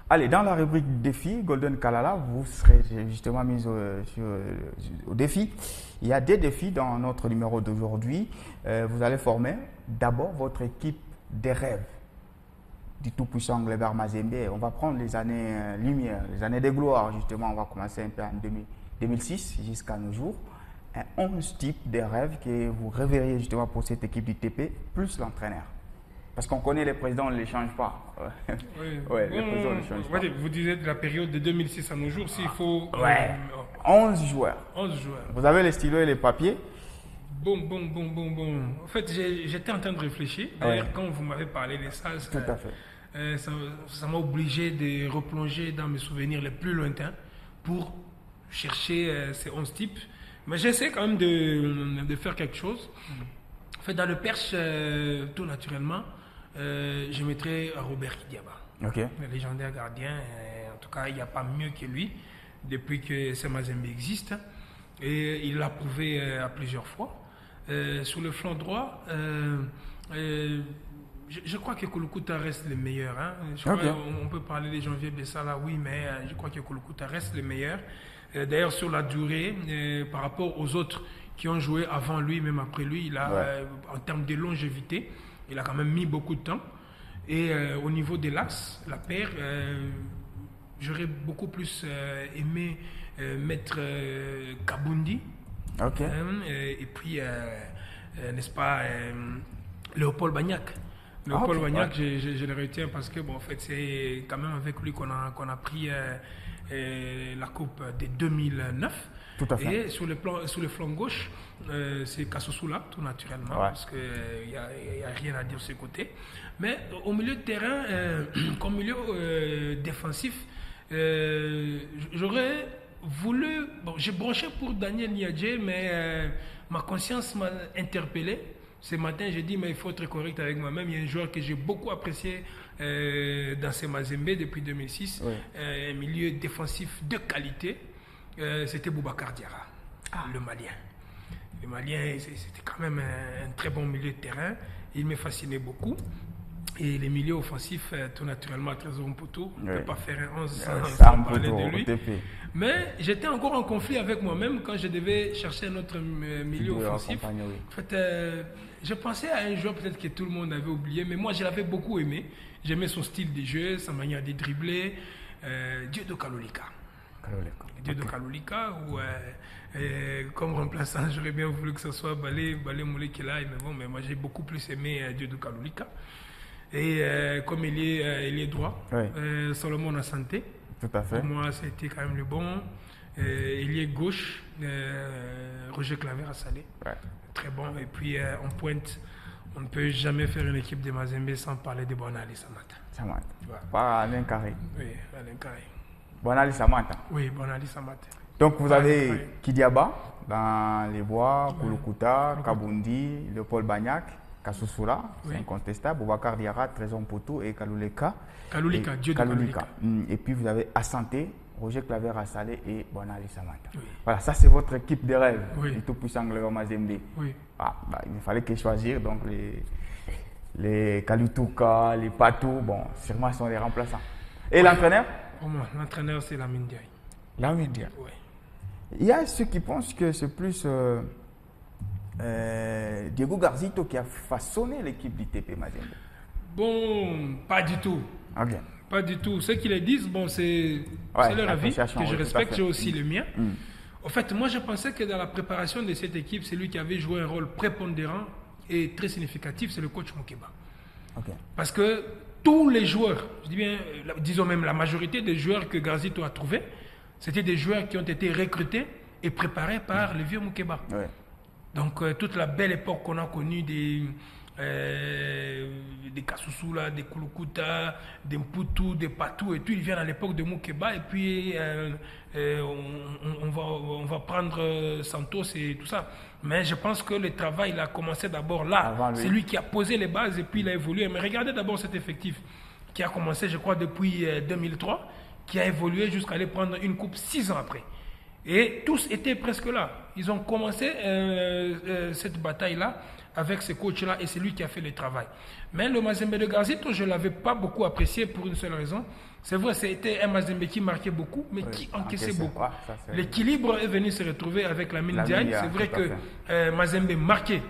Allez, dans la rubrique défi, Golden Kalala, vous serez justement mis au défi. Il y a des défis dans notre numéro d'aujourd'hui. Vous allez former d'abord votre équipe des rêves du tout-puissant Glebert Mazembe. On va prendre les années lumière, les années de gloire, justement. On va commencer un peu en 2006 jusqu'à nos jours. 11 types de rêves que vous rêveriez justement pour cette équipe du TP, plus l'entraîneur. Parce qu'on connaît les présidents, on ne les change pas. Oui. Ouais, les présidents ne les changent pas. Vous disiez de la période de 2006 à nos jours, s'il faut... Ouais. 11 joueurs. 11 joueurs. Vous avez les stylos et les papiers. Bon. En fait, j'étais en train de réfléchir. D'ailleurs, quand vous m'avez parlé de ça, Tout à fait. ça m'a obligé de replonger dans mes souvenirs les plus lointains pour chercher ces 11 types. Mais j'essaie quand même de faire quelque chose. En fait, dans le perche, tout naturellement, je mettrais Robert Kidiaba. Ok. Le légendaire gardien. En tout cas, il n'y a pas mieux que lui depuis que ce Mazembe existe. Et il l'a prouvé à plusieurs fois. Sur le flanc droit, je crois que Kouloukuta reste le meilleur. Hein. On peut parler de Janvier Bessala, oui, mais je crois que Kouloukuta reste le meilleur. D'ailleurs, sur la durée, par rapport aux autres qui ont joué avant lui, même après lui, il a, en termes de longévité, il a quand même mis beaucoup de temps. Et au niveau de l'axe, la paire, j'aurais beaucoup plus aimé mettre Kabundi. Ok. Et puis, n'est-ce pas, Léopold Bagnac. Léopold Bagnac, je le retiens parce que, bon, en fait, c'est quand même avec lui qu'on a pris la Coupe de 2009. Tout à fait. Et sur le flanc gauche, c'est Kasosula, tout naturellement, parce qu'il n'y a rien à dire de ce côté. Mais au milieu de terrain, comme milieu défensif, j'aurais voulu... Bon, j'ai branché pour Daniel Niadje, mais ma conscience m'a interpellé. Ce matin, j'ai dit, mais il faut être correct avec moi-même. Il y a un joueur que j'ai beaucoup apprécié dans ces Mazembe depuis 2006, un milieu défensif de qualité. C'était Boubacar Diarra, le Malien. Le Malien, c'était quand même un très bon milieu de terrain. Il me fascinait beaucoup. Et les milieux offensifs, tout naturellement, Trésor Mputu, on ne peut pas faire un 11 sans parler de lui. Mais j'étais encore en conflit avec moi-même quand je devais chercher un autre milieu offensif. En fait, je pensais à un joueur peut-être que tout le monde avait oublié, mais moi je l'avais beaucoup aimé. J'aimais son style de jeu, sa manière de dribbler. Dieudo Kalolika. Dieudo Kalolika, où comme remplaçant, j'aurais bien voulu que ce soit Balé Moulekela, mais bon, mais moi j'ai beaucoup plus aimé Dieudo Kalolika. Et comme il est droit, Solomon Asante. Tout à fait. Pour moi, c'était quand même le bon. Il est gauche, Roger Claver à Salé. Très bon. Et puis en pointe, on ne peut jamais faire une équipe de Mazembe sans parler de Bonali Samata. Pas Alain Carré. Oui, Alain Carré. Bonali Samata. Oui, Bonali Samata. Donc vous avez Kidiaba dans les bois, Kouloukuta, Kabundi, Léopold Bagnac, Kasosula, c'est incontestable, Boubacar Diarra, Trésor Mputu et Kaluleka. Kaluleka. Et puis vous avez Asante, Roger Claver Assalé et Bonali Samata. Voilà, ça c'est votre équipe de rêve, du tout-puissant Glebert Mazembe. Il fallait que choisir donc les Kalutuka, les Patou, bon, sûrement sont les remplaçants. Et l'entraîneur? Pour moi, l'entraîneur c'est Lamine Ndiaye. Lamine Ndiaye. Oui. Il y a ceux qui pensent que c'est plus Diego Garzito qui a façonné l'équipe du TP Mazembe. Bon, pas du tout. Pas du tout. Ceux qui le disent, bon, c'est leur avis, que je respecte, j'ai aussi le mien. En fait, moi, je pensais que dans la préparation de cette équipe, celui qui avait joué un rôle prépondérant et très significatif, c'est le coach Moukeba. Parce que tous les joueurs, je dis bien, disons même la majorité des joueurs que Garzito a trouvés, c'était des joueurs qui ont été recrutés et préparés par le vieux Moukeba. Donc, toute la belle époque qu'on a connue des Kasosula, des Kouloukuta, des Mputu, des Patou et tout, ils viennent à l'époque de Moukeba et puis on va prendre Santos et tout ça. Mais je pense que le travail il a commencé d'abord là. C'est lui qui a posé les bases et puis il a évolué. Mais regardez d'abord cet effectif qui a commencé, je crois, depuis 2003, qui a évolué jusqu'à aller prendre une coupe 6 ans après. Et tous étaient presque là. Ils ont commencé cette bataille-là avec ce coach-là et c'est lui qui a fait le travail. Mais le Mazembe de Garzito, je ne l'avais pas beaucoup apprécié pour une seule raison. C'est vrai, c'était un Mazembe qui marquait beaucoup, mais qui encaissait beaucoup. L'équilibre est venu se retrouver avec Lamine Diagne. C'est vrai que Mazembe marquait,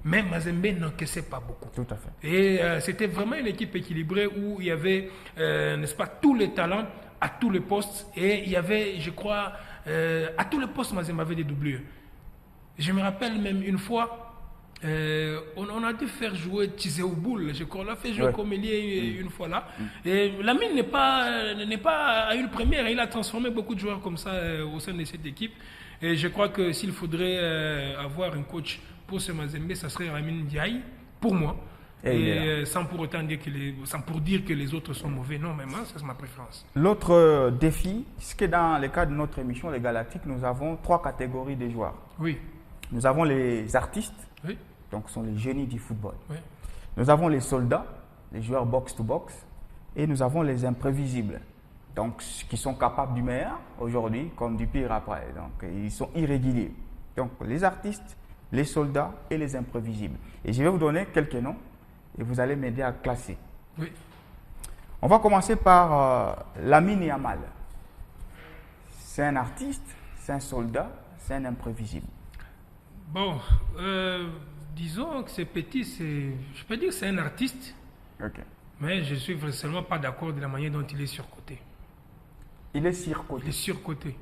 mais Mazembe n'encaissait pas beaucoup. Tout à fait. Et c'était vraiment une équipe équilibrée où il y avait, n'est-ce pas, tous les talents à tous les postes. Et il y avait, je crois, à tous les postes, Mazembe avait des doublures. Je me rappelle même une fois, on a dû faire jouer Tizéouboul, je crois. On l'a fait jouer comme ailier une fois là. Et Lamine n'est pas à une première. Il a transformé beaucoup de joueurs comme ça au sein de cette équipe. Et je crois que s'il faudrait avoir un coach pour ce Mazembe, ça serait Lamine Diaye, pour moi. Et sans pour autant dire que les autres sont mauvais. Non, mais moi, c'est ma préférence. L'autre défi, c'est que dans le cadre de notre émission, les Galactiques, nous avons 3 catégories de joueurs. Oui. Nous avons les artistes. Oui. Donc, ce sont les génies du football. Oui. Nous avons les soldats, les joueurs box-to-box, et nous avons les imprévisibles, donc qui sont capables du meilleur aujourd'hui comme du pire après. Donc, ils sont irréguliers. Donc, les artistes, les soldats et les imprévisibles. Et je vais vous donner quelques noms et vous allez m'aider à classer. Oui. On va commencer par Lamine Yamal. C'est un artiste, c'est un soldat, c'est un imprévisible. Bon, disons que c'est petit, je peux dire que c'est un artiste, mais je ne suis seulement pas d'accord de la manière dont il est surcoté. Il est surcoté. Il est surcoté.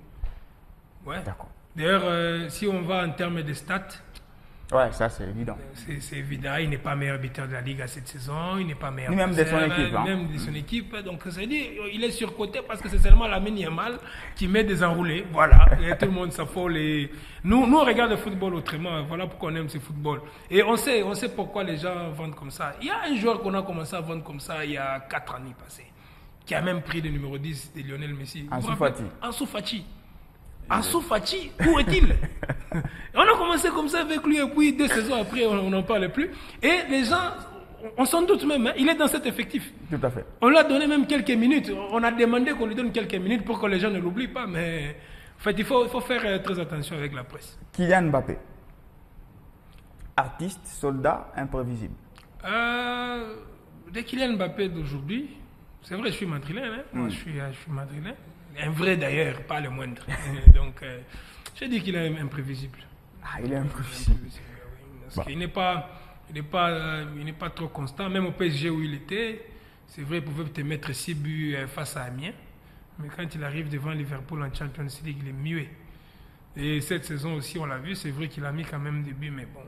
Ouais. D'accord. D'ailleurs, si on va en termes de stats, ouais, ça c'est évident. C'est évident, il n'est pas meilleur buteur de la Ligue à cette saison, il n'est pas meilleur même de son équipe. Même de son équipe. Donc, c'est-à-dire, il est surcoté parce que c'est seulement Lamine Yamal qui met des enroulés. Voilà, et tout le monde s'affole. Nous, on regarde le football autrement. Voilà pourquoi on aime ce football. Et on sait pourquoi les gens vendent comme ça. Il y a un joueur qu'on a commencé à vendre comme ça il y a 4 années passées, qui a même pris le numéro 10 de Lionel Messi. Ansu Fati. Ansu Fati, où est-il? On a commencé comme ça avec lui et puis 2 saisons après, on n'en parle plus. Et les gens, on s'en doute même, hein, il est dans cet effectif. Tout à fait. On lui a donné même quelques minutes. On a demandé qu'on lui donne quelques minutes pour que les gens ne l'oublient pas. Mais en fait, il faut faire très attention avec la presse. Kylian Mbappé. Artiste, soldat, imprévisible. De Kylian Mbappé d'aujourd'hui, c'est vrai, je suis madrilène. Hein? Moi, je suis madrilène. Un vrai d'ailleurs, pas le moindre. Donc, je dis qu'il est imprévisible. Ah, il est imprévisible. Parce qu'il n'est pas trop constant. Même au PSG où il était, c'est vrai, il pouvait te mettre 6 buts face à Amiens. Mais quand il arrive devant Liverpool en Champions League, il est muet. Et cette saison aussi, on l'a vu, c'est vrai qu'il a mis quand même des buts, mais bon.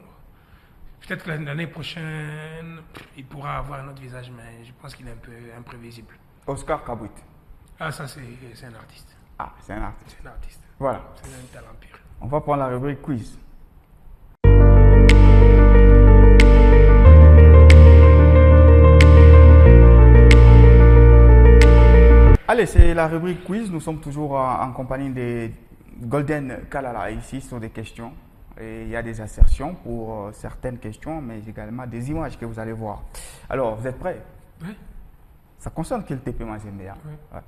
Peut-être que l'année prochaine, il pourra avoir un autre visage, mais je pense qu'il est un peu imprévisible. Oscar Cabrit. Ah, ça, c'est un artiste. Ah, c'est un artiste. C'est un artiste. Voilà. C'est un talent pur. On va prendre la rubrique quiz. Allez, c'est la rubrique quiz. Nous sommes toujours en compagnie des Golden Kalala ici sur des questions. Et il y a des assertions pour certaines questions, mais également des images que vous allez voir. Alors, vous êtes prêts? Oui. Ça concerne quel TP Mazembe? Oui. Ouais.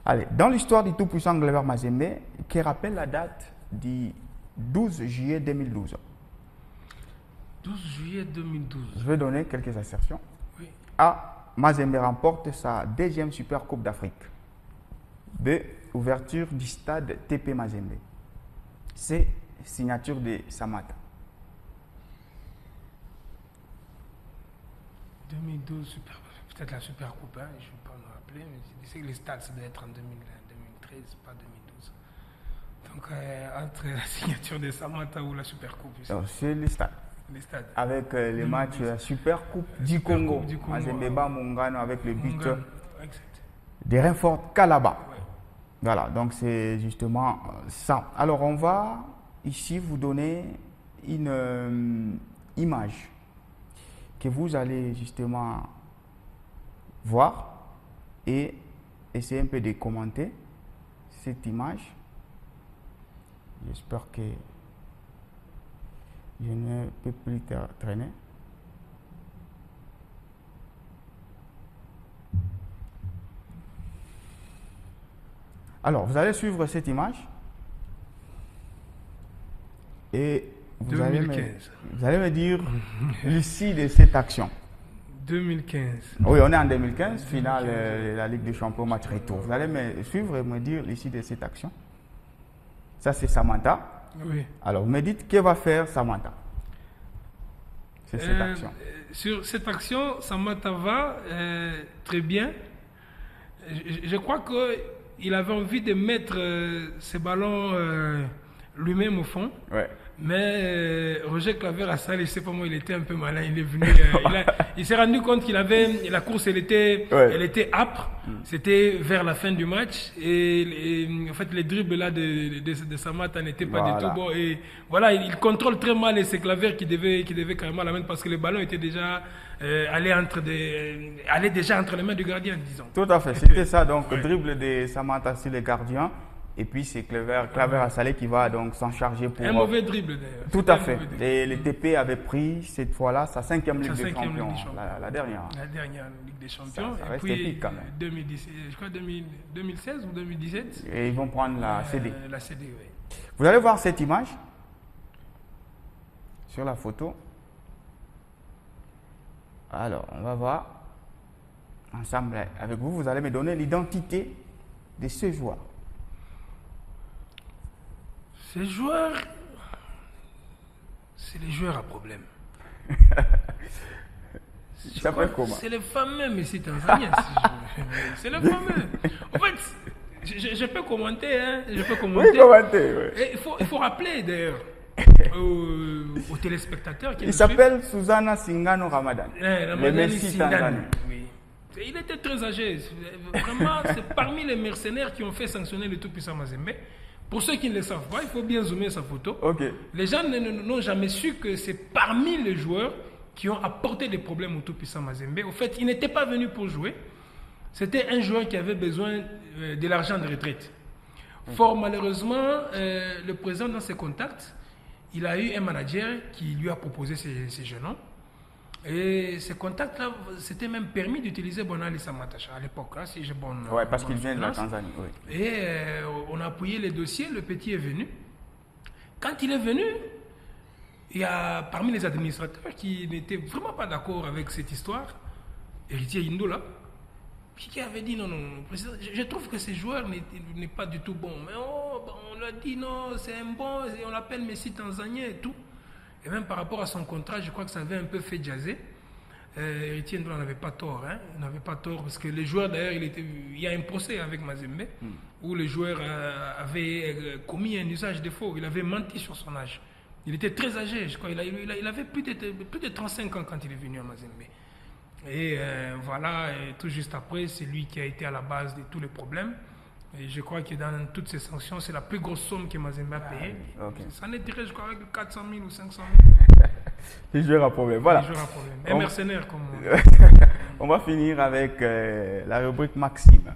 Allez, dans l'histoire du tout-puissant Glover Mazembe, qui rappelle la date du 12 juillet 2012. 12 juillet 2012. Je vais donner quelques assertions. Oui. A. Mazembe remporte sa 2e Super Coupe d'Afrique. B. Ouverture du stade TP Mazembe. C. Signature de Samata. 2012, peut-être la Super Coupe, hein, je ne vais pas me rappeler, mais je sais que les stades, ça doit être en 2013, pas 2012. Donc, entre la signature de Samata ou la Super Coupe. C'est les stades. Les stades. Avec les matchs de la Super Coupe du Congo. Mazembe Mungano avec le but de Renfort Kalaba. Ouais. Voilà, donc c'est justement ça. Alors, on va ici vous donner une image que vous allez justement voir et essayer un peu de commenter cette image. J'espère que je ne peux plus traîner. Alors, vous allez suivre cette image. Et vous 2015. vous allez me dire l'issue de cette action. 2015. Oui, on est en 2015, finale de la Ligue des Champions, match retour. Vous allez me suivre et me dire l'issue de cette action. Ça, c'est Samantha. Oui. Alors, vous me dites, que va faire Samantha? C'est cette action. Sur cette action, Samantha va très bien. Je crois qu'il avait envie de mettre ses ballons lui-même au fond. Ouais. Mais Roger Claver à ça, je ne sais pas moi, il était un peu malin. Il est venu, il s'est rendu compte qu'il avait la course, elle était âpre. C'était vers la fin du match et en fait les dribbles là de Samantha n'étaient pas du tout bons. Et voilà, il contrôle très mal et c'est Claver qui devait carrément la mettre parce que le ballon était déjà allait déjà entre les mains du gardien, disons. Tout à fait, c'était ça. Donc dribble de Samantha sur le gardien. Et puis c'est Claver Assalé qui va donc s'en charger pour... Un mauvais dribble d'ailleurs. Tout à fait. Et le TP avait pris cette fois-là sa 5e Ligue des Champions. La dernière. La dernière Ligue des Champions. Ça et reste puis épique quand même. 2017, je crois 2016 ou 2017. Et ils vont prendre la CD. La CD, oui. Vous allez voir cette image sur la photo. Alors, on va voir ensemble avec vous. Vous allez me donner l'identité de ce joueur. Ces joueurs, c'est les joueurs à problème. Il s'appelle comment? C'est le fameux Messi tanzanien. C'est le fameux. En fait, je peux commenter. Hein, je peux commenter. Oui, commenter. Oui. Et il faut rappeler d'ailleurs aux téléspectateurs qui il s'appelle Susana Singano Ramadan. Le Messi tanzanien. Oui. Il était très âgé. Vraiment, c'est parmi les mercenaires qui ont fait sanctionner le tout-puissant Mazembe. Pour ceux qui ne le savent pas, il faut bien zoomer sa photo. Okay. Les gens n'ont jamais su que c'est parmi les joueurs qui ont apporté des problèmes au tout-puissant Mazembe. Au fait, il n'était pas venu pour jouer. C'était un joueur qui avait besoin de l'argent de retraite. Fort malheureusement, le président, dans ses contacts, il a eu un manager qui lui a proposé ces jeunes hommes. Et ces contacts-là, c'était même permis d'utiliser Bonali Samatacha à l'époque. Hein, si j'ai ouais, parce qu'il vient de la Tanzanie. Oui. Et on a appuyé les dossiers, le petit est venu. Quand il est venu, il y a parmi les administrateurs qui n'étaient vraiment pas d'accord avec cette histoire, Héritier Indola, qui avait dit non, président, je trouve que ce joueur n'est pas du tout bon. Mais on lui a dit non, c'est un bon, on l'appelle Messi tanzanien et tout. Et même par rapport à son contrat, je crois que ça avait un peu fait jaser. Héritier Ndola n'avait pas tort. Hein? Il n'avait pas tort parce que les joueurs, d'ailleurs, il y a un procès avec Mazembe où le joueur avait commis un usage de faux. Il avait menti sur son âge. Il était très âgé, je crois. Il avait plus de 35 ans quand il est venu à Mazembe. Et voilà, et tout juste après, c'est lui qui a été à la base de tous les problèmes. Et je crois que dans toutes ces sanctions, c'est la plus grosse somme que Mazembe a payée. Okay. Ça n'était, je crois, avec 400 000 ou 500 000. Les joueurs à problème. Voilà. Les joueurs à problème. Un mercenaire comme moi. On va finir avec la rubrique Maxime.